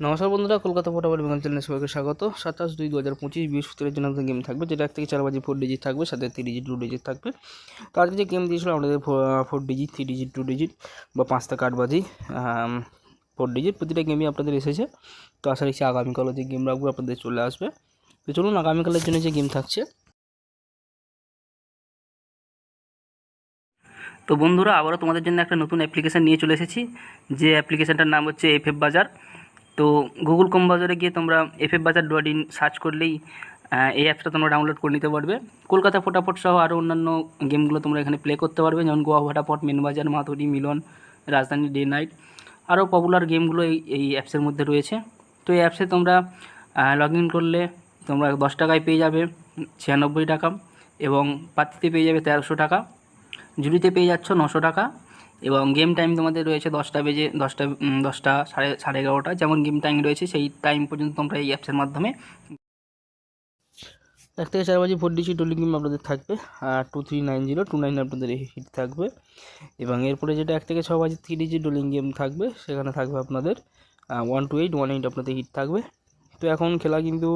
নমস্কার বন্ধুরা, কলকাতা পোর্টেবল বেঙ্গল চ্যানেলে সবাইকে স্বাগত। 27/2/2025 বৃহস্পতিবার জন্য আমাদের গেম থাকবে, যেটা 1 থেকে 4 বাজি 4 ডিজিট থাকবে, সাথে 3 ডিজিট 2 ডিজিট থাকবে। তো আজকে যে গেম দিয়েছিল আমাদের 4 ডিজিট 3 ডিজিট 2 ডিজিট বা 5 থেকে 8 বাজি 4 ডিজিট, প্রতিটা গেমই আপনাদের এসেছে। তো আশা রাখছি আগামীকালও যে গেম রাখবো আপনাদের চলে আসবে। তো চলুন আগামীকালের জন্য যে গেম থাকছে। তো বন্ধুরা, আবারও তোমাদের জন্য একটা নতুন অ্যাপ্লিকেশান নিয়ে চলে এসেছি, যে অ্যাপ্লিকেশানটার নাম হচ্ছে এফএফ বাজার। তো গুগল ক্রোম বাজারে গিয়ে তোমরা এফএফ বাজার .in সার্চ করলেই এই অ্যাপসটা তোমরা ডাউনলোড করে নিতে পারবে। কলকাতা ফটাফট সহ আরও অন্যান্য গেমগুলো তোমরা এখানে প্লে করতে পারবে, যেমন গোয়া ফটাফট, মেন বাজার, মাধুরী, মিলন, রাজধানী, ডে নাইট। আরও পপুলার গেমগুলো এই অ্যাপসের মধ্যে রয়েছে। তো এই অ্যাপসে তোমরা লগ ইন করলে তোমরা 10 টাকায় পেয়ে যাবে 96 টাকা, এবং পাতিতে পেয়ে যাবে 1300 টাকা, জুড়িতে পেয়ে যাচ্ছ 900 টাকা, এবং গেম টাইম তোমাদের রয়েছে 10টা বেজে 10টা সাড়ে 11টা, যেমন গেম টাইম রয়েছে সেই টাইম পর্যন্ত তোমরা এই অ্যাপসের মাধ্যমে 1 থেকে 4 বাজি 4 ডিজিট ডোলিং গেম আপনাদের থাকবে। 239029 আপনাদের হিট থাকবে, এবং এরপরে যেটা 1 থেকে 6 বাজি 3 ডিজিট ডোলিং গেম থাকবে, সেখানে থাকবে আপনাদের 12818 আপনাদের হিট থাকবে। তো এখন খেলা কিন্তু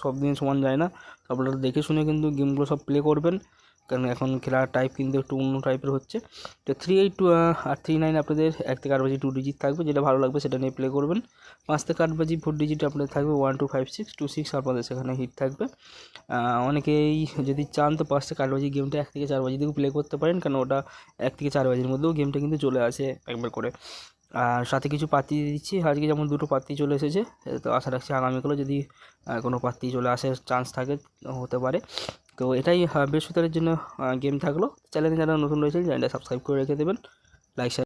সব দিন সমান যায় না, তো আপনারা দেখে শুনে কিন্তু গেমগুলো সব প্লে করবেন, কারণ এখন খেলার টাইপ কিন্তু একটু অন্য টাইপের হচ্ছে। তো 382 আর 39 আপনাদের 1 থেকে 8 বাজি 2 ডিজিট থাকবে, যেটা ভালো লাগবে সেটা নিয়ে প্লে করবেন। 5 থেকে 8 বাজি 4 ডিজিট আপনাদের থাকবে 1252626 আপনাদের সেখানে হিট থাকবে। অনেকেই যদি চান তো 5 থেকে 8 বাজি গেমটা 1 থেকে 4 বাজি দিয়েও প্লে করতে পারেন, কারণ ওটা 1 থেকে 4 বাজির মধ্যেও গেমটা কিন্তু চলে আসে একবার করে। আর সাথে কিছু পাত্তি দিয়ে দিচ্ছি, আজকে যেমন 2টো পাত্তি চলে এসেছে, তো আশা রাখছি আগামীকালও যদি কোনো পাত্তি চলে আসার চান্স থাকে, হতে পারে। তো এটাই বৃহস্পতিবারের জন্য গেম থাকলো। চ্যানেলে যারা নতুন রয়েছে চ্যানেলটা সাবস্ক্রাইব করে রেখে দেবেন, লাইক